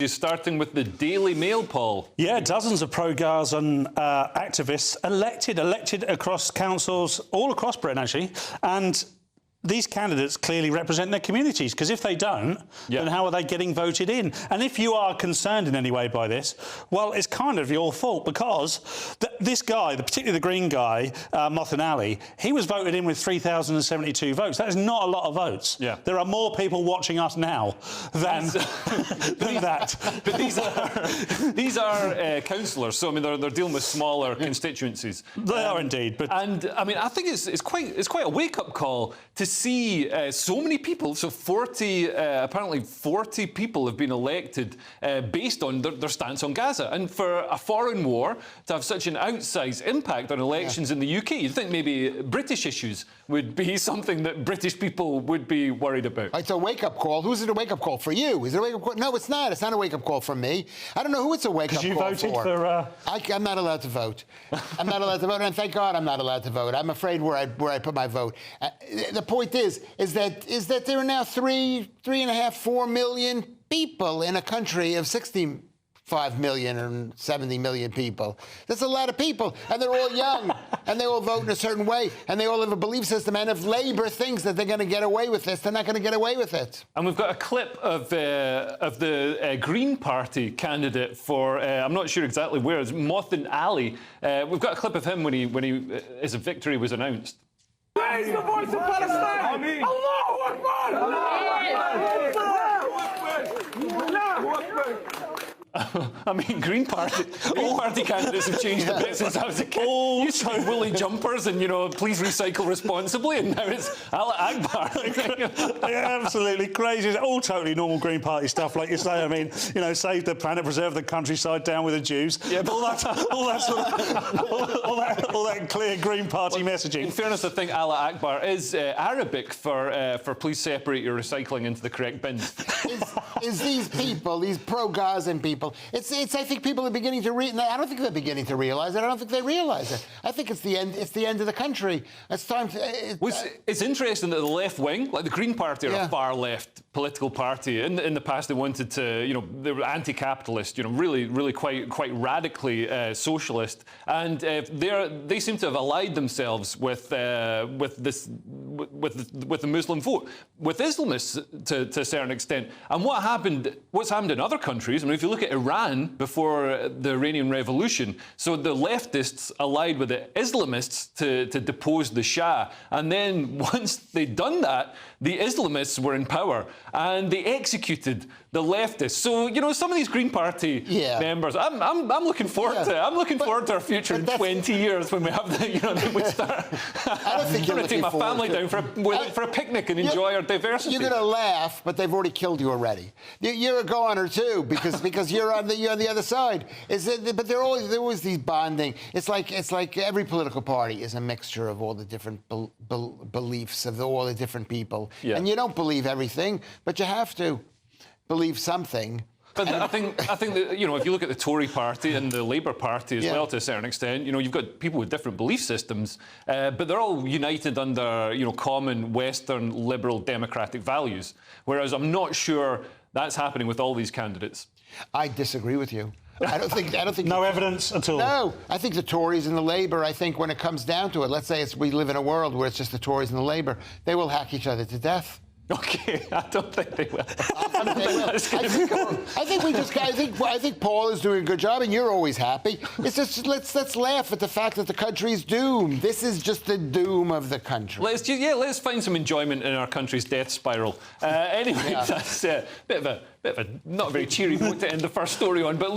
Starting with the Daily Mail, Paul. Yeah, dozens of pro-Gaza activists elected across councils all across Britain, actually, and these candidates clearly represent their communities, because if they don't, then how are they getting voted in? And if you are concerned in any way by this, well, it's kind of your fault, because this guy, particularly the Green guy, Mothin Ali, he was voted in with 3,072 votes. That is not a lot of votes. Yeah. There are more people watching us now than that. But these are councillors, so I mean they're dealing with smaller constituencies. They are indeed. But and I mean I think it's quite a wake-up call to see so many people. So apparently 40 people have been elected based on their stance on Gaza. And for a foreign war to have such an outsized impact on elections in the UK, you'd think maybe British issues would be something that British people would be worried about. It's a wake-up call. Who's it a wake-up call for you? Is it a wake-up call? No, it's not. It's not a wake-up call for me. I don't know who it's a wake-up call for. Because you voted for... I'm not allowed to vote. I'm not allowed to vote, and thank God I'm not allowed to vote. I'm afraid where I put my vote. The point is that there are now 3.5, 4 million people in a country of 65 million or 70 million people. That's a lot of people, and they're all young, and they all vote in a certain way, and they all have a belief system. And if Labour thinks that they're going to get away with this, they're not going to get away with it. And we've got a clip of the Green Party candidate for I'm not sure exactly where, it's Mothin Ali. We've got a clip of him when his victory was announced. Raise the voice of Palestine! Allahu Akbar! Allahu Akbar! I mean, Green Party candidates have changed a bit since I was a kid. You used to have woolly jumpers and, you know, please recycle responsibly, and now it's Allah Akbar. Yeah, absolutely crazy. It's all totally normal Green Party stuff, like you say. I mean, you know, save the planet, preserve the countryside, down with the Jews. Yeah, all that clear Green Party messaging. In fairness, I think Allah Akbar is Arabic for please separate your recycling into the correct bins. Is these people, these pro-Gazan people, it's I think people are beginning to I don't think they're beginning to realise it. I don't think they realise it. I think it's the end of the country. It's time to... It's interesting that the left wing, like the Green Party, are a far left political party. In the past, they wanted to, you know, they were anti-capitalist, you know, really quite radically socialist, and they seem to have allied themselves with the Muslim vote, with Islamists to a certain extent. And what's happened in other countries, I mean, if you look at Iran before the Iranian Revolution, so the leftists allied with the Islamists to depose the Shah, and then once they'd done that, the Islamists were in power and they executed the leftists. So, you know, some of these Green Party members, I'm looking forward to it. I'm looking forward to our future in 20 years when we have the, you know, we start. I don't think you're going to take my family down for a picnic and enjoy our diversity. You're going to laugh, but they've already killed you already. You're a goner too, because you're on the other side. But there are always these bonding. It's like every political party is a mixture of all the different beliefs of all the different people. Yeah. And you don't believe everything, but you have to believe something. But I think that, you know, if you look at the Tory party and the Labour Party as well, to a certain extent, you know, you've got people with different belief systems, but they're all united under, you know, common Western liberal democratic values. Whereas I'm not sure that's happening with all these candidates. I disagree with you. I don't think no evidence at all. No, I think the Tories and the Labour, I think when it comes down to it, let's say we live in a world where it's just the Tories and the Labour, they will hack each other to death. Okay, I don't think they will. I think Paul is doing a good job, and you're always happy. It's just let's laugh at the fact that the country's doomed. This is just the doom of the country. Let's find some enjoyment in our country's death spiral. Anyway, that's a bit of a not very cheery note to end the first story on. But look.